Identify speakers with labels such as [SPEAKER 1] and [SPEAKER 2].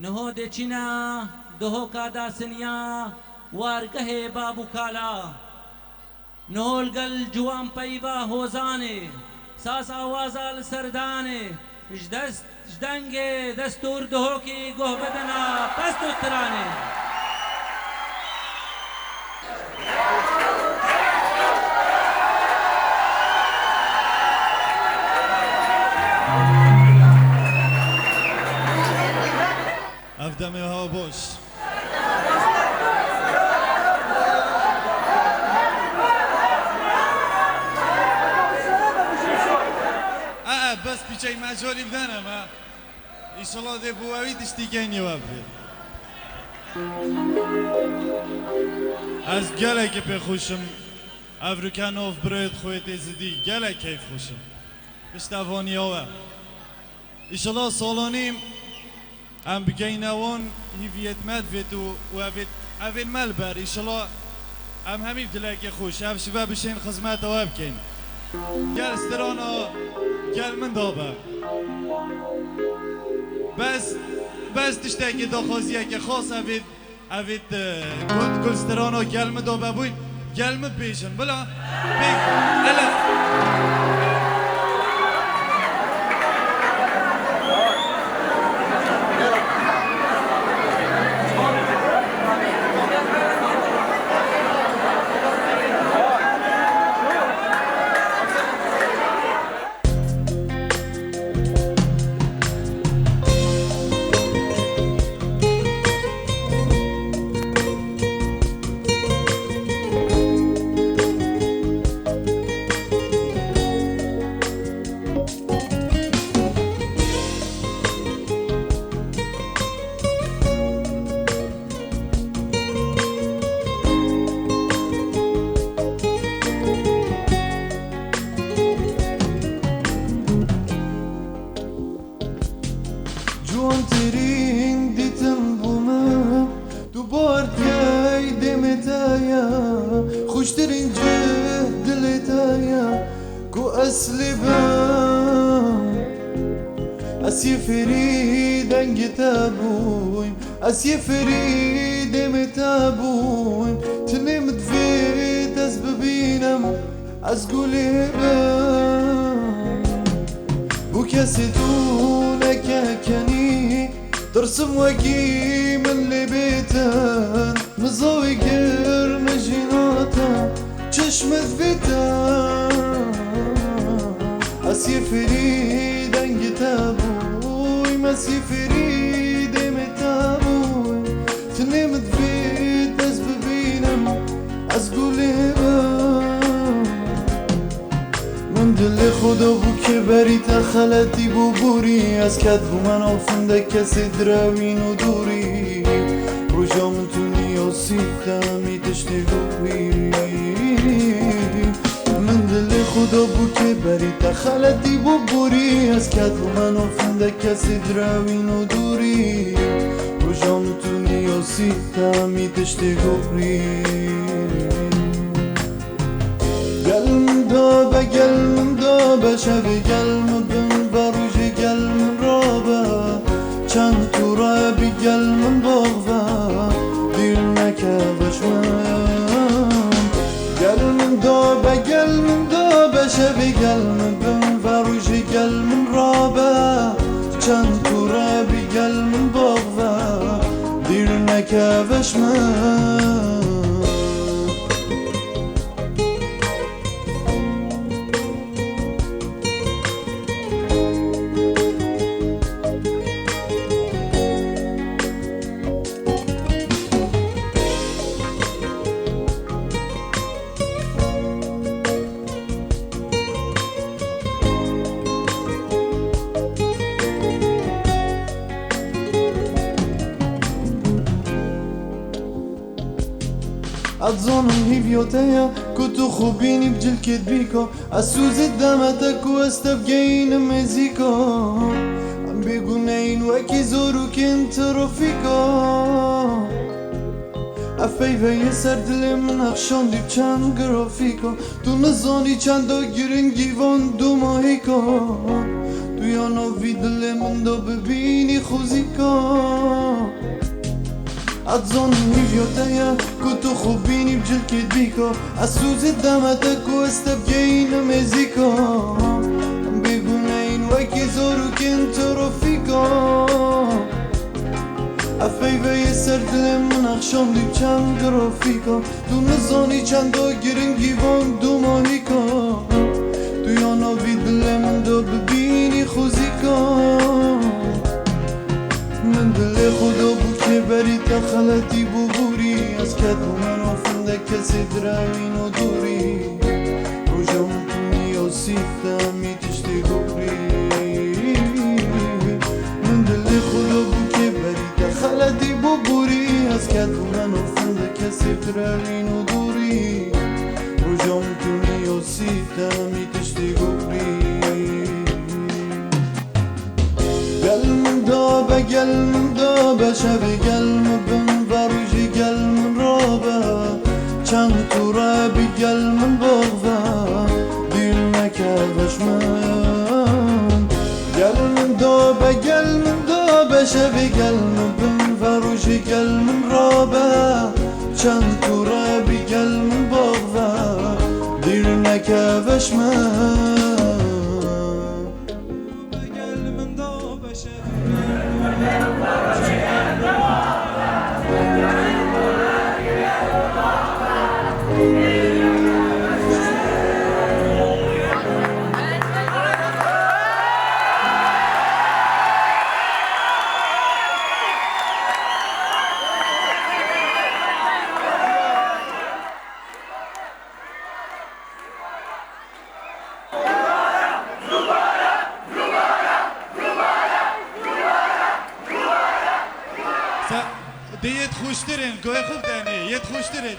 [SPEAKER 1] نهۆدێ چینە دهۆکادا سنیا وارگەهێ باب و کالا نهۆلگەل جوان پەیبا هۆزانێ ساس ئاوازا لە سەردانێ ژدەنگێ دەستور دهۆکی گۆه بەدەنا پەست و ترانێ
[SPEAKER 2] Avdame ha boş. بس پیچه مجالی بدنم ها ایشالا ده بووی تشتیگنی وابه از گله که بخوشم افریکانوف برید خویت زدی گله کیف خوشم بشتوانی ها ایشالا سالانیم ام بگینوان هیویت مد ویدو و اوید مل بر ایشالا ام همین دلگه خوش اف شبه بشین خدمت ها بکن گل استرانا گل من دابه بس تشتاقی داخوزیه که خاص اوید گل استرانا گل من دابه بوید گل من پیشن بلا بیگ الا خوشترین دلتایا کو اصلی بام اسی فریدن گتابویم اسی فریدم تابویم تنمت فيت از ببینم از گلی بام بو کسی دونک کنی درسم وگی من لبیتن مزاوی گرم جیناتا چشمت بیتن اسی فریدن گتابویم اسی فریدم تابویم تنمت بیت از ببینم از گلی بام من دل خدا بو که بری تا خلطی بو بوری از کد بو من آفنده کسی دراوین و دوری روژا من تو نیاسیتا می تشتی گوی من دل خدا بو که بری تا خلطی بو بوری از کد بو من آفنده کسی دراوین و دوری روژا من تو نیاسیتا می تشتی گوی گلم دابه شبی گلم بن و روژ گلم رابه چند تو رابی گلم باغوه دیر نکه بشمم گلم دابه شبی گلم بن و روژ گلم رابه چند تو رابی گلم باغوه دیر نکه بشمم اتظنم هیویوتایا که تو خوبینی بجل کدبیکا از سوز دمتک و استفگین مزیکا هم بگونه این وکی زورو کن ترافیکا افیوه سر دل من اخشان دیب چند گرافیکا تو نزانی چند دا گرنگی وان دو ماهیکا تو یا نوی دل من دا ببینی خوزیکا
[SPEAKER 3] اتزان هیویوتایا که تو خوب بینی بجل کد بیکا از سوز دمتا که استبگین مزیکا بگونه این وکی زارو کن ترافیکا افیوه سر دل من اخشام دیب چند گرافیکا تو نزانی چند دا گرنگی وان دو ماهیکا تو یانا وید دل من دا ببینی خوزیکا من دل خدا بود که بری تا خلطی ببوری از کدو من آفنده کسی دروین و دوری روژا مکنی و سیفتم میتشتی گوری من دل خدا بود که بری تا خلطی ببوری از کدو من آفنده کسی دروین و دوری روژا مکنی و سیفتم میتشتی گوری قلم دابه شب قلم بن وروجي قلم رابه چند تو رابي قلم بغضه ديلنا كافش من قلم دابه شب قلم بن وروجي قلم رابه چند تو رابي قلم بغضه ديلنا كافش من
[SPEAKER 2] دیت خوشترین گوه خوب دنی یت خوشترین